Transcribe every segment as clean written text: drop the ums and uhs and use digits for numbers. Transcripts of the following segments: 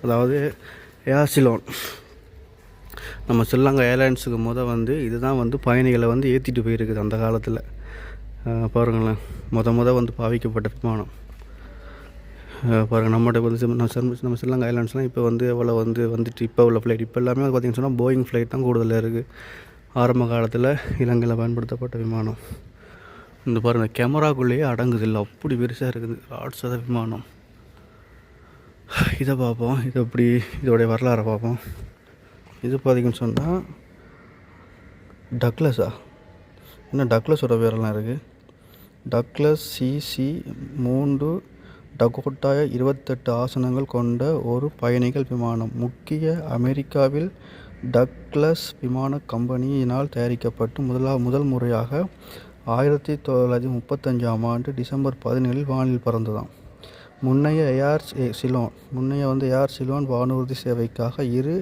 அதாவது ஏர் சிலோன். நம்ம ஸ்ரீலங்கா ஏர்லைன்ஸுக்கு வந்து இதுதான் வந்து பயணிகளை வந்து ஏற்றிட்டு போயிருக்குது அந்த காலத்தில். பாருங்களேன், வந்து பாவிக்கப்பட்ட விமானம் பாருங்கள். நம்மகிட்ட வந்து நம்ம ஸ்ரீலங்கா ஏர்லைன்ஸ்லாம் இப்போ வந்து எவ்வளோ வந்துட்டு இப்போ உள்ள ஃப்ளைட் இப்போ எல்லாமே பார்த்திங்கன்னு சொன்னால் போயிங் ஃப்ளைட் தான் கூடுதலாக இருக்குது. ஆரம்ப காலத்தில் இலங்கையில் பயன்படுத்தப்பட்ட விமானம். இந்த பாருங்கள், கேமராக்குள்ளேயே அடங்குது இல்லை, அப்படி பெருசாக இருக்குது ராட்சத விமானம். இதை பார்ப்போம், இது அப்படி இதோடைய வரலாறை பார்ப்போம். இது பார்த்திங்கன்னு சொன்னால் டக்ளஸா, இன்னும் டக்ளஸோட பேரெல்லாம் இருக்குது. டக்ளஸ் CC-3 டகோட்டா 28 ஆசனங்கள் கொண்ட ஒரு பயணிகள் விமானம். முக்கிய அமெரிக்காவில் டக்ளஸ் விமான கம்பெனியினால் தயாரிக்கப்பட்டு முதல் முறையாக 1935ஆம் ஆண்டு டிசம்பர் 17 வானில் பறந்ததாம். முன்னைய ஏர் சிலோன் வானூர்தி சேவைக்காக 2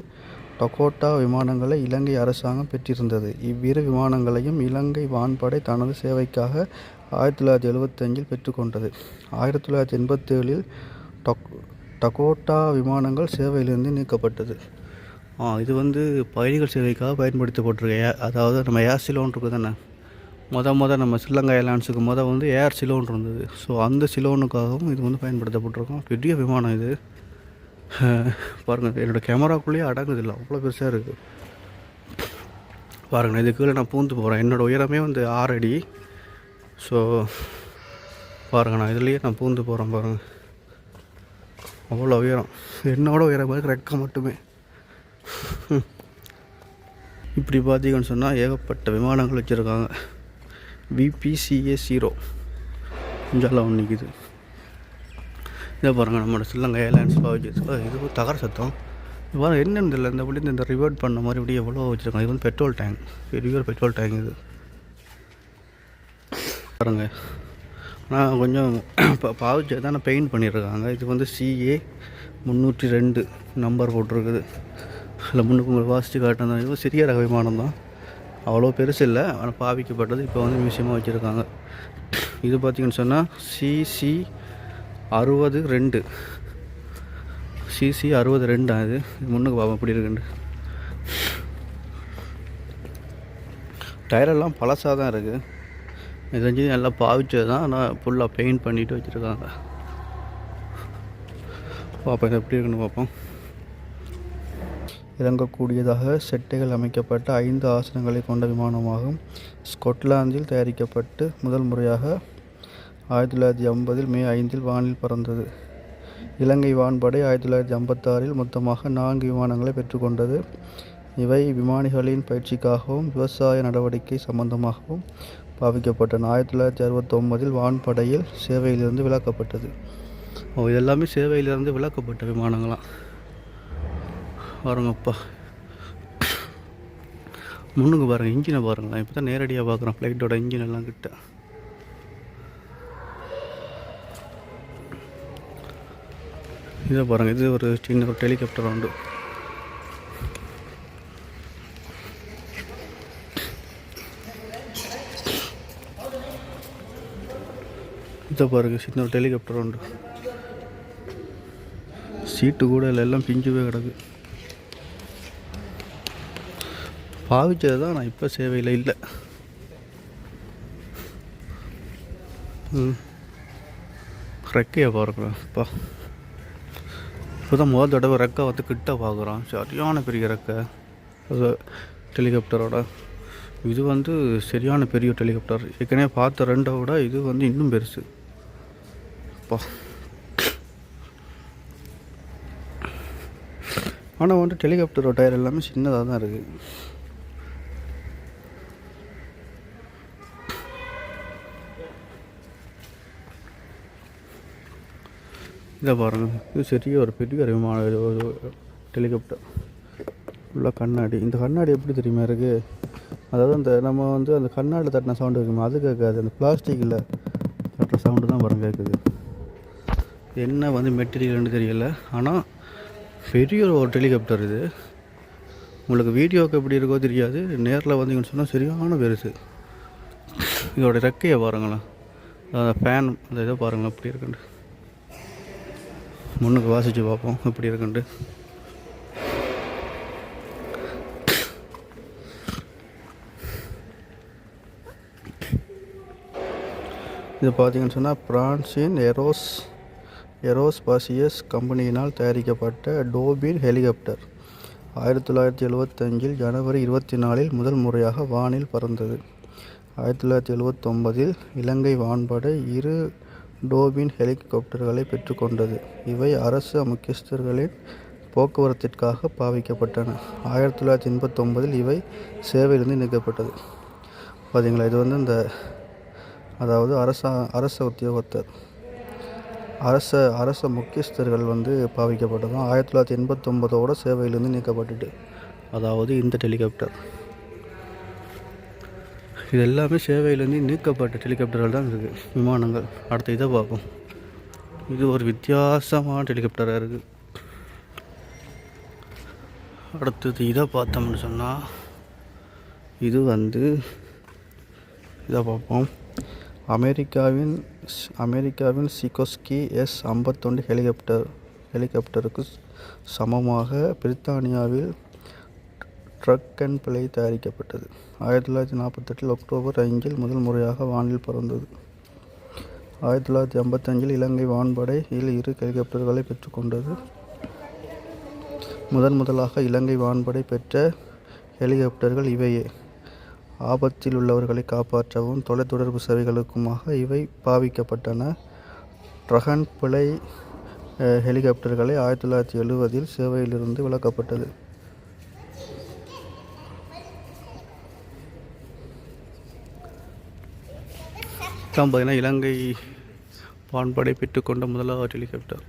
டகோட்டா விமானங்களை இலங்கை அரசாங்கம் பெற்றிருந்தது. இவ்விரு விமானங்களையும் இலங்கை வான்படை தனது சேவைக்காக 1975 பெற்றுக்கொண்டது. 1987 டகோட்டா விமானங்கள் சேவையிலிருந்து நீக்கப்பட்டது. இது வந்து பயணிகள் சேவைக்காக பயன்படுத்தப்பட்டிருக்கு. அதாவது நம்ம ஏர் சிலோன் இருக்குது தானே, நம்ம ஸ்ரீலங்கா ஏர்லைன்ஸுக்கு வந்து ஏர் சிலோன் இருந்தது. ஸோ அந்த சிலோனுக்காகவும் இது வந்து பயன்படுத்தப்பட்டிருக்கோம். பெரிய விமானம் இது. பாருங்கள், என்னோடய கேமராக்குள்ளேயே அடங்குது இல்லை, அவ்வளோ பெருசாக இருக்குது. பாருங்கள், இது கீழே நான் பூந்து போகிறேன். என்னோடய உயரமே வந்து 6 அடி. ஸோ பாருங்கள், நான் இதுலேயே நான் பூந்து போகிறேன். பாருங்கள், அவ்வளோ உயரம். என்னோட உயரம் மாதிரி ரெக்க மட்டுமே. இப்படி பார்த்தீங்கன்னு சொன்னால் ஏகப்பட்ட விமானங்கள் வச்சுருக்காங்க. VPCA-0 இங்கெல்லாம் ஒன்று நிற்கிது. இதை பாருங்கள், நம்மளோட ஸ்ரீலங்கா ஏர்லைன்ஸ் வச்சுருக்கு. இது தகர சத்தம். இது பாருங்கள், என்னென்னு தெரியல, இந்த அப்படி இந்த ரிவர்ட் பண்ண மாதிரி இப்படி எவ்வளோ வச்சுருக்காங்க. இது வந்து பெட்ரோல் டேங்க், பெரிய பெட்ரோல் டேங்க் இது பாருங்கள். ஆனால் கொஞ்சம் பாவிச்சு தான் பெயிண்ட் பண்ணியிருக்காங்க. இது வந்து CA-302 நம்பர் போட்டிருக்குது. அதில் முன்னுக்கு உங்களுக்கு வாசித்து காட்டினது. இது சிறிய ரக விமானம் தான், அவ்வளோ பெருசு இல்லை. ஆனால் பாவிக்கப்பட்டது இப்போ வந்து மியூசியமாக வச்சுருக்காங்க. இது பார்த்திங்கன்னு சொன்னால் CC-62 CC-62 இது முன்னுக்கு பார்ப்போம் எப்படி இருக்குன்னு. டயரெல்லாம் பழசாக தான் இருக்குது. இது செஞ்சு நல்லா பாவிச்சது தான், ஆனால் ஃபுல்லாக பெயிண்ட் பண்ணிவிட்டு வச்சுருக்காங்க. பார்ப்போம் இது எப்படி இருக்குன்னு பார்ப்போம். இறங்கக்கூடியதாக செட்டைகள் அமைக்கப்பட்ட 5 ஆசனங்களை கொண்ட விமானமாகும். ஸ்கொட்லாந்தில் தயாரிக்கப்பட்டு முதல் முறையாக 1950 மே 5 வானில் பறந்தது. இலங்கை வான்படை 1956 மொத்தமாக 4 விமானங்களை பெற்றுக்கொண்டது. இவை விமானிகளின் பயிற்சிக்காகவும் விவசாய நடவடிக்கை சம்பந்தமாகவும் பாவிக்கப்பட்டன. 1969 வான்படையில் சேவையிலிருந்து விலக்கப்பட்டது. இதெல்லாமே சேவையிலிருந்து விலக்கப்பட்ட விமானங்களாம். பாருங்கப்பா, முன்னுக்கு பாருங்கள், இன்ஜினை பாருங்களேன். இப்போ தான் நேரடியாக பார்க்குறோம் ஃப்ளைட்டோட இன்ஜின் எல்லாம் கிட்ட. இதை பாருங்கள், இது ஒரு சின்ன ஒரு ஹெலிகாப்டர் உண்டு. இதை பாருங்கள், சின்ன ஒரு ஹெலிகாப்டர் உண்டு. சீட்டு கூட இல்லை, எல்லாம் பிஞ்சு போய் கிடக்கு. பாவிச்சது தான், நான் இப்போ சேவையில் இல்லை. ரெக்கையை பார்க்குறேன். இப்போ தான் முதல் தடவை ரெக்கை வந்து கிட்ட பார்க்குறோம். சரியான பெரிய ரெக்கை அது ஹெலிகாப்டரோட. இது வந்து சரியான பெரிய ஹெலிகாப்டர். ஏற்கனவே பார்த்த 2 விட இது வந்து இன்னும் பெருசு. ஆனால் வந்து ஹெலிகாப்டரோட டயர் எல்லாமே சின்னதாக தான் இருக்குது. இதை பாருங்கள், இது பெரிய ஒரு விமான ஒரு ஹெலிகாப்டர். ஃபுல்லாக கண்ணாடி. இந்த கண்ணாடி எப்படி தெரியுமா இருக்குது? அதாவது அந்த நம்ம வந்து அந்த கண்ணாடியில் தட்டின சவுண்டு இருக்குமா, அது கேட்காது. அந்த பிளாஸ்டிக்கில் தட்டுற சவுண்டு தான் பாருங்கள் கேட்குது. என்ன வந்து மெட்டீரியல்னு தெரியல, ஆனால் பெரிய ஒரு ஹெலிகாப்டர் இது. உங்களுக்கு வீடியோவுக்கு எப்படி இருக்கோ தெரியாது, நேரில் வந்தீங்கன்னு சொன்னால் சரியான பெருசு. இதோட ரெக்கையை பாருங்களேன், ஃபேன் அந்த இதை பாருங்கள் எப்படி இருக்குன்னு. முன்னுக்கு வாசித்து பார்ப்போம் எப்படி இருக்குன்ட்டு. இது பார்த்திங்கன்னு சொன்னால் பிரான்சின் ஏரோஸ்பாசியஸ் கம்பெனியினால் தயாரிக்கப்பட்ட டோபின் ஹெலிகாப்டர் 1975 ஜனவரி 24 முதல் முறையாக வானில் பறந்தது. 1979 இலங்கை வான்படை 2 டோபின் ஹெலிகாப்டர்களை பெற்றுக்கொண்டது. இவை அரசு முக்கியஸ்தர்களின் போக்குவரத்திற்காக பாவிக்கப்பட்டன. 1989 இவை சேவையிலிருந்து நீக்கப்பட்டது. பார்த்தீங்களா, இது வந்து அதாவது அரச உத்தியோகத்தர் அரச முக்கியஸ்தர்கள் பாவிக்கப்பட்டதும் 1989 சேவையிலிருந்து நீக்கப்பட்டுட்டு, அதாவது இந்த ஹெலிகாப்டர் இது எல்லாமே சேவையிலேருந்து நீக்கப்பட்ட ஹெலிகாப்டர்கள் தான் இருக்குது, விமானங்கள். அடுத்த இதை பார்ப்போம். இது ஒரு வித்தியாசமான ஹெலிகாப்டராக இருக்குது. அடுத்தது இதை பார்த்தோம்னு சொன்னால் இது இதை பார்ப்போம். அமெரிக்காவின் சிகோஸ்கி S-51 ஹெலிகாப்டருக்கு சமமாக பிரித்தானியாவில் ட்ரக் அண்ட் பிளை தயாரிக்கப்பட்டது. 1948 அக்டோபர் 5 முதல் முறையாக வானில் பறந்தது. 1955 இலங்கை வான்படை 2 ஹெலிகாப்டர்களை பெற்றுக்கொண்டது. முதலாக இலங்கை வான்படை பெற்ற ஹெலிகாப்டர்கள் இவையே. ஆபத்தில் உள்ளவர்களை காப்பாற்றவும் தொலைத்தொடர்பு சேவைகளுக்குமாக இவை பாவிக்கப்பட்டன. Dragon ply ஹெலிகாப்டர்களை 1970 சேவையிலிருந்து விலக்கப்பட்டது. பார்த்தீங்கன்னா இலங்கை வான்படை பெற்றுக்கொண்ட முதலாவது ஹெலிகாப்டர்.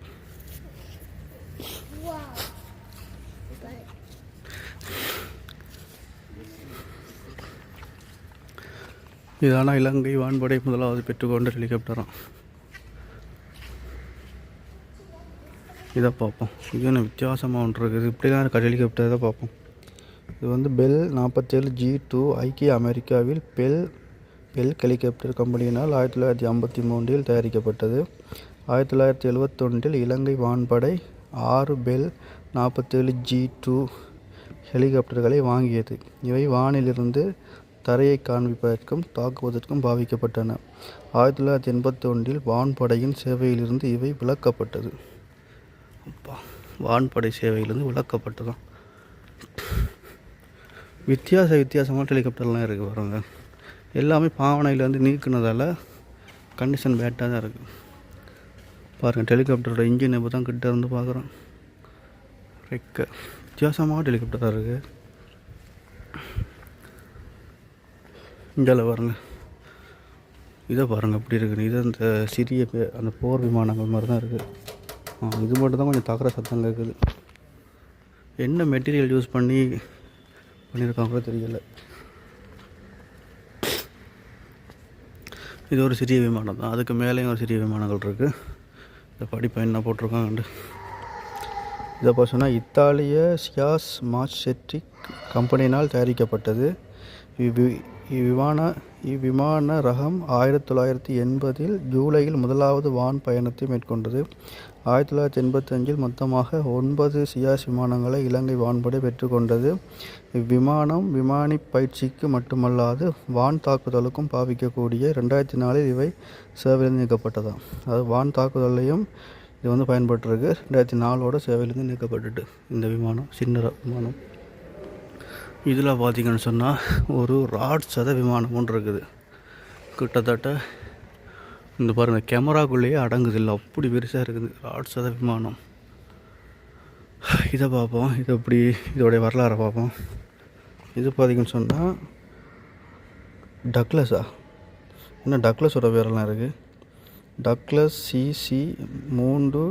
இதான இலங்கை வான்படை முதலாவது பெற்றுக்கொண்ட ஹெலிகாப்டரும். இதை பார்ப்போம். இது ஒன்று வித்தியாசமாக ஒன்று இருக்குது. இப்படி தான் இருக்க ஹெலிகாப்டர் தான் பார்ப்போம். இது பெல் 47 G2 ஐக்கிய அமெரிக்காவில் பெல் ஹெலிகாப்டர் கம்பெனியினால் 1953 தயாரிக்கப்பட்டது. 1971 இலங்கை வான்படை 6 பெல் 47 G2 ஹெலிகாப்டர்களை வாங்கியது. இவை வானிலிருந்து தரையை காண்பிப்பதற்கும் தாக்குவதற்கும் பாவிக்கப்பட்டன. 1981 வான்படையின் சேவையிலிருந்து இவை விலக்கப்பட்டது. வான்படை சேவையிலிருந்து விலக்கப்பட்டதான். வித்தியாசமான ஹெலிகாப்டர்லாம் இருக்குது பாருங்க. எல்லாமே பாவனையிலேருந்து நீக்கினதால் கண்டிஷன் பேட்டாக தான் இருக்குது பாருங்கள். ஹெலிகாப்டரோட இன்ஜின் இப்போ தான் கிட்ட இருந்து பார்க்குறோம். வித்தியாசமான ஹெலிகாப்டராக இருக்குது. இந்தியாவில் பாருங்கள், இதை பாருங்கள் எப்படி இருக்குன்னு. இது அந்த சிறிய அந்த போர் விமானங்கள் மாதிரி தான் இருக்குது. இது மட்டும் தான் கொஞ்சம் தகர சத்தம் கேட்குது. என்ன மெட்டீரியல் யூஸ் பண்ணியிருக்காங்களோ தெரியல. இது ஒரு சிறிய விமானம் தான். அதுக்கு மேலேயும் ஒரு சிறிய விமானங்கள் இருக்குது. இதை படிப்பேன் என்ன போட்டிருக்காங்கண்டு. இதை பார்த்தோன்னா இத்தாலிய சியாஸ் மார்ச்செட்டி கம்பெனியினால் தயாரிக்கப்பட்டது. இவ்விமான ரகம் 1980 ஜூலையில் முதலாவது வான் பயணத்தை மேற்கொண்டது. 1985 மொத்தமாக 9 சியாஸ் விமானங்களை இலங்கை வான்படை பெற்றுக்கொண்டது. இவ்விமானம் விமானி பயிற்சிக்கு மட்டுமல்லாது வான் தாக்குதலுக்கும் பாவிக்கக்கூடிய 2004 இவை சேவையிலிருந்து நீக்கப்பட்டதாம். அதாவது வான் தாக்குதலையும் இது பயன்பட்டுருக்கு. 2004 சேவையிலிருந்து நீக்கப்பட்டுட்டு இந்த விமானம் சின்ன விமானம். இதில் பார்த்திங்கன்னு சொன்னால் ஒரு ராட்சத விமானம் ஒன்று இருக்குது. கிட்டத்தட்ட இந்த பாருங்கள், கேமராக்குள்ளேயே அடங்குதில்லை, அப்படி பெருசாக இருக்குது ராட்சத விமானம். இதை பார்ப்போம். இதோடைய வரலாறை பார்ப்போம். இது பார்த்திங்கன்னு சொன்னால் டக்ளஸா, இன்னும் டக்ளஸோட பேரெல்லாம் இருக்குது. டக்ளஸ் CC-3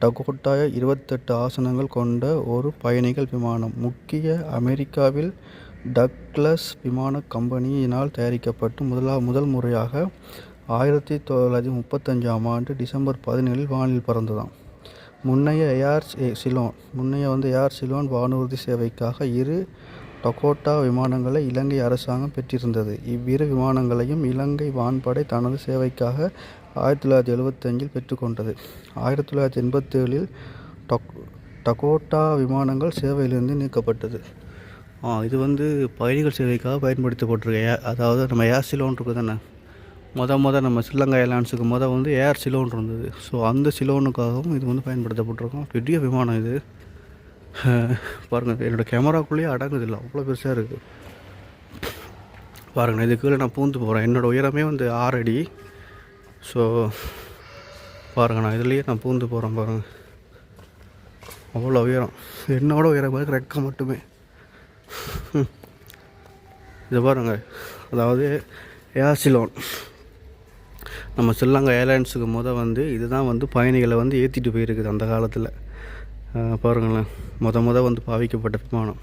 டகோட்டா 28 ஆசனங்கள் கொண்ட ஒரு பயணிகள் விமானம். முக்கிய அமெரிக்காவில் டக்ளஸ் விமான கம்பெனியினால் தயாரிக்கப்பட்டு முதல் முறையாக 1935 டிசம்பர் 17 வானில் பறந்ததாம். முன்னைய ஏர் சிலோன் வானூர்தி சேவைக்காக 2 டகோட்டா விமானங்களை இலங்கை அரசாங்கம் பெற்றிருந்தது. இவ்விரு விமானங்களையும் இலங்கை வான்படை தனது சேவைக்காக 1975 பெற்றுக்கொண்டது. 1987 டகோட்டா விமானங்கள் சேவையிலிருந்து நீக்கப்பட்டது. இது வந்து பயணிகள் சேவைக்காக பயன்படுத்தப்பட்டிருக்கு. அதாவது நம்ம ஏர் சிலோன் இருக்குது தானே, நம்ம ஸ்ரீலங்கா ஏர்லைன்ஸுக்கு வந்து ஏர் சிலோன் இருந்தது. ஸோ அந்த சிலோனுக்காகவும் இது வந்து பயன்படுத்தப்பட்டிருக்கோம். பெரிய விமானம் இது. பாருங்கள், என்னோடய கேமராக்குள்ளேயே அடங்குதில்லை, அவ்வளோ பெருசாக இருக்குது. பாருங்கள், இது கீழே நான் பூந்து போகிறேன். என்னோடய உயரமே வந்து 6 அடி. ஸோ பாருங்கள், நான் இதுலேயே நான் பூந்து போகிறேன். பாருங்கள், அவ்வளோ உயரம். என்னோட உயரம் ரெக்க மட்டுமே. இது பாருங்கள், அதாவது ஏர் சிலோன் நம்ம ஸ்ரீலங்கா ஏர்லைன்ஸுக்கு வந்து இதுதான் வந்து பயணிகளை வந்து ஏற்றிட்டு போயிருக்குது அந்த காலத்தில். பாருங்களேன், வந்து பாவிக்கப்பட்ட விமானம்.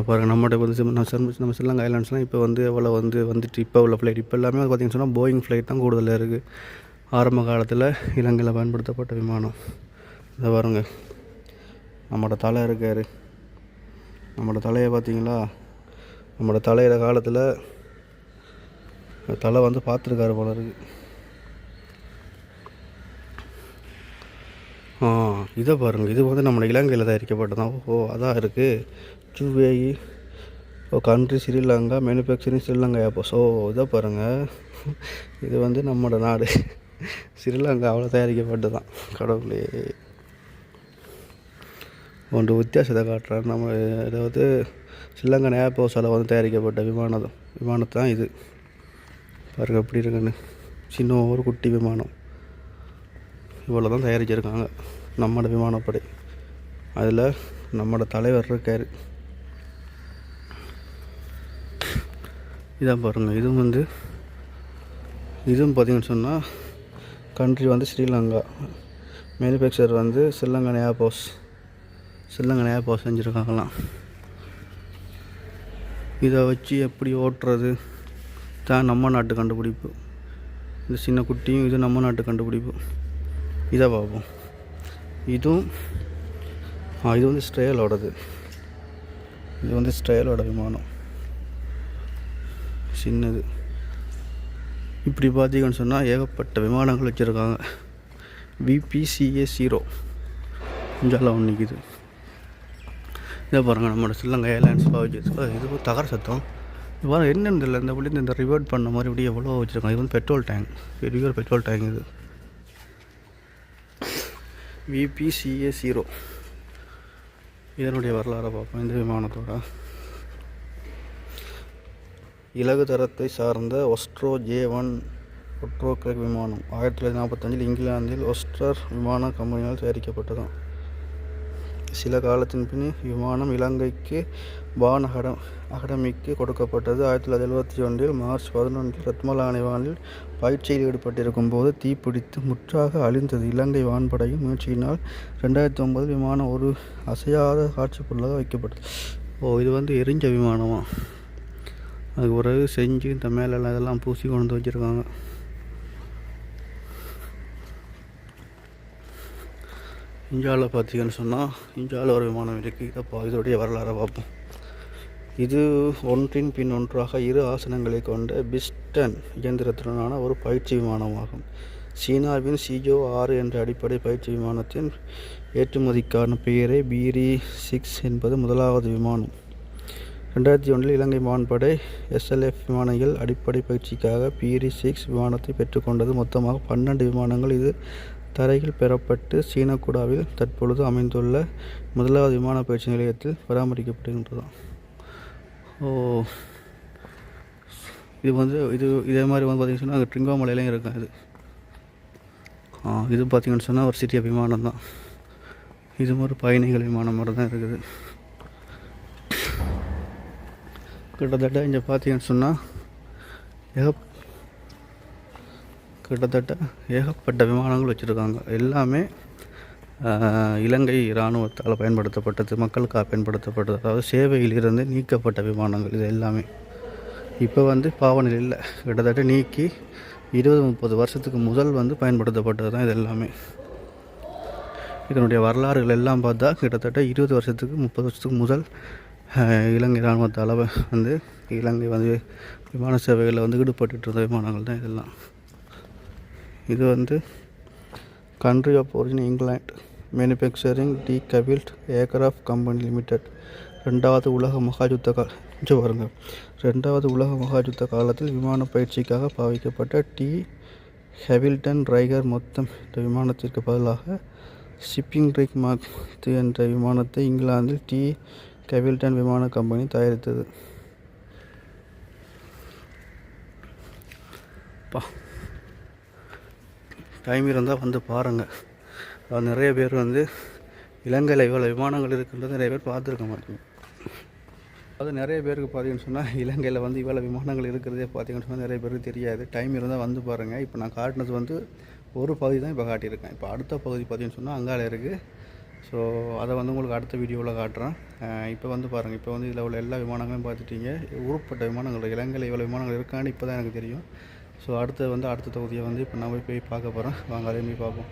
பாருங்கள், நம்மகிட்ட வந்து நம்ம ஸ்ரீலங்கா ஏர்லைன்ஸ்லாம் இப்போ வந்து எவ்வளோ வந்துட்டு இப்போ உள்ள ஃப்ளைட் இப்போ எல்லாமே பார்த்திங்கன்னு சொன்னால் போயிங் ஃப்ளைட் தான் கூடுதலாக இருக்குது. ஆரம்ப காலத்தில் இலங்கையில் பயன்படுத்தப்பட்ட விமானம். இதை பாருங்கள், நம்மளோட தலை இருக்கார். நம்மளோட தலையை பார்த்தீங்களா? நம்மளோட தலையில காலத்தில் தலை வந்து பார்த்துருக்காரு போல இருக்குது. இதை பாருங்கள், இது வந்து நம்ம இலங்கையில் தயாரிக்கப்பட்டதான். அதான் இருக்குது ஜூவேஇ country Sri Lanka manufacturing Sri Lanka airports. இதை பாருங்கள், இது வந்து நம்மளோட நாடு ஸ்ரீலங்காவில் தயாரிக்கப்பட்டு தான். கடவுளே, ஒன்று வித்தியாசத்தை காட்டுறாரு. நம்ம அதாவது ஸ்ரீலங்கா ஏர்போர்ட்ஸால் வந்து தயாரிக்கப்பட்ட விமானத்தை தான் இது. பாருங்கள் எப்படி இருக்குன்னு. சின்ன ஒரு குட்டி விமானம். இவ்வளோ தான் தயாரிச்சிருக்காங்க நம்மளோட விமானப்படை. அதில் நம்மளோட தலைவர் இருக்கார். இதான் பாருங்கள், இதுவும் பார்த்திங்கன்னு சொன்னால் கண்ட்ரி வந்து ஸ்ரீலங்கா, மேனுஃபேக்சர் வந்து ஸ்ரீலங்கா ஏர்போர்ட்ஸ் செஞ்சுருக்காங்களாம். இதை வச்சு எப்படி ஓட்டுறது தான் நம்ம நாட்டு கண்டுபிடிப்பு. இந்த சின்ன குட்டியும் இது நம்ம நாட்டு கண்டுபிடிப்பு. இதை பார்ப்போம். இது வந்து ஸ்ட்ரேலோடது. இது வந்து ஸ்ட்ரேலோட விமானம், சின்னது. இப்படி பார்த்தீங்கன்னு சொன்னால் ஏகப்பட்ட விமானங்கள் வச்சுருக்காங்க. VPCA-0 இஞ்சால நிற்கிது. இதை பாருங்கள், நம்மளோட ஸ்ரீலங்கா ஏர்லைன்ஸ் பாவிச்சு. இது தகர சத்தம். இது பாருங்கள், என்னென்னு தெரியல. இந்த வழி இந்த ரிவர்ட் பண்ண மாதிரி இப்படி எவ்வளோ வச்சுருக்காங்க. இது வந்து பெட்ரோல் டேங்க், பெரிய ஒரு பெட்ரோல் டேங்க். இது VPCA-0. இதனுடைய வரலாறை பார்ப்போம். இந்த விமானத்தோட இலகு தரத்தை சார்ந்த ஒஸ்ட்ரோ J1 ஒட்ரோக்ரேக் விமானம் 1945 இங்கிலாந்தில் ஒஸ்டர் விமான கம்பெனியால் தயாரிக்கப்பட்டதும். சில காலத்தின் பின் விமானம் இலங்கைக்கு வான் அகாடமிக்கு கொடுக்கப்பட்டது. 1971 மார்ச் 11 ரத்மலானை வானில் பயிற்சியில் ஈடுபட்டிருக்கும் போது தீப்பிடித்து முற்றாக அழிந்தது. இலங்கை வான்படையின் முயற்சியினால் 2009 விமானம் ஒரு அசையாத காட்சி பொருளாக வைக்கப்பட்டது. இது வந்து எரிஞ்ச விமானமா? அதுக்கு பிறகு செஞ்சு இந்த மேலெல்லாம் இதெல்லாம் பூசி கொண்டு வந்து வச்சுருக்காங்க. இந்தியாவில் பார்த்தீங்கன்னு சொன்னால் இந்தியாவில் ஒரு விமானம் இருக்குது. இதோடைய வரலாறை பார்ப்போம். இது ஒன்றின் பின் ஒன்றாக 2 ஆசனங்களை கொண்ட பிஸ்டன் இயந்திரத்துடனான ஒரு பயிற்சி விமானமாகும். சீனாவின் சிஜோ 6 என்ற அடிப்படை பயிற்சி விமானத்தின் ஏற்றுமதிக்கான பெயரை BRI-6 என்பது முதலாவது விமானம். 2001 இலங்கை வான்படை SLF விமானங்கள் அடிப்படை பயிற்சிக்காக BRI-6 விமானத்தை பெற்றுக்கொண்டது. மொத்தமாக 12 விமானங்கள் இது தரையில் பெறப்பட்டு சீனக்குடாவில் தற்பொழுது அமைந்துள்ள முதலாவது விமான பயிற்சி நிலையத்தில் பராமரிக்கப்படுகின்றதாம். இதே மாதிரி வந்து பார்த்திங்கன்னு சொன்னால் அங்கே ட்ரிங்கோமலையிலையும் இருக்கும். இது பார்த்திங்கன்னு சொன்னால் ஒரு சிறிய விமானம் தான். இது ஒரு பயணிகள் விமானம் மாதிரி தான் இருக்குது. கிட்டத்தட்ட இங்கே பார்த்தீங்கன்னு சொன்னால் ஏகப்பட்ட விமானங்கள் வச்சுருக்காங்க. எல்லாமே இலங்கை இராணுவத்தால் பயன்படுத்தப்பட்டது, மக்களுக்காக பயன்படுத்தப்பட்டது. அதாவது சேவையிலிருந்து நீக்கப்பட்ட விமானங்கள் இது எல்லாமே. இப்போ வந்து பாவனையில் இல்லை, கிட்டத்தட்ட நீக்கி 20-30 வருஷத்துக்கு முதல் வந்து பயன்படுத்தப்பட்டது தான் இது எல்லாமே. இதனுடைய வரலாறுகள் எல்லாம் பார்த்தா கிட்டத்தட்ட 20 வருஷத்துக்கு 30 வருஷத்துக்கு முதல் இலங்கை இராணுவத்தால் வந்து இலங்கை வந்து விமான சேவைகளில் வந்து ஈடுபட்டு இருந்த விமானங்கள் தான் இதெல்லாம். இது வந்து country of origin England, manufacturing டி கபில்ட் ஏர்கிராஃப்ட் கம்பெனி லிமிடெட். ரெண்டாவது உலக மகாயுத்த காலத்தில் விமான பயிற்சிக்காக பாவிக்கப்பட்ட டி ஹேவில்டன் ரைகர் மொத்தம் என்ற விமானத்திற்கு பதிலாக ஷிப்பிங் ரிக் மார்க் 10 என்ற விமானத்தை இங்கிலாந்தில் டி ஹேவில்டன் விமான கம்பெனி தயாரித்தது. டைம் இருந்தால் வந்து பாருங்கள். நிறைய பேர் வந்து இலங்கையில் இவ்வளோ விமானங்கள் இருக்குன்றது நிறைய பேர் பார்த்துருக்க மாட்டேங்க. அது நிறைய பேருக்கு பார்த்தீங்கன்னு சொன்னால் இலங்கையில் வந்து இவ்வளோ விமானங்கள் இருக்கிறதே பார்த்தீங்கன்னு சொன்னால் நிறைய பேருக்கு தெரியாது. டைம் இருந்தால் வந்து பாருங்கள். இப்போ நான் காட்டினது வந்து ஒரு பகுதி தான் இப்போ காட்டியிருக்கேன். இப்போ அடுத்த பகுதி பார்த்தீங்கன்னு சொன்னால் அங்கால இருக்குது. ஸோ அதை வந்து உங்களுக்கு அடுத்த வீடியோவில் காட்டுறேன். இப்போ வந்து பாருங்கள். இப்போ வந்து இதில் உள்ள எல்லா விமானங்களையும் பார்த்துட்டீங்க. உருப்பட்ட விமானங்கள் இலங்கையில் இவ்வளோ விமானங்கள் இருக்கான்னு இப்போ தான் எனக்கு தெரியும். ஸோ அடுத்த தொகுதியை வந்து இப்போ நான் போய் பார்க்க போகிறேன். வாங்க அதே மாதிரி பார்ப்போம்.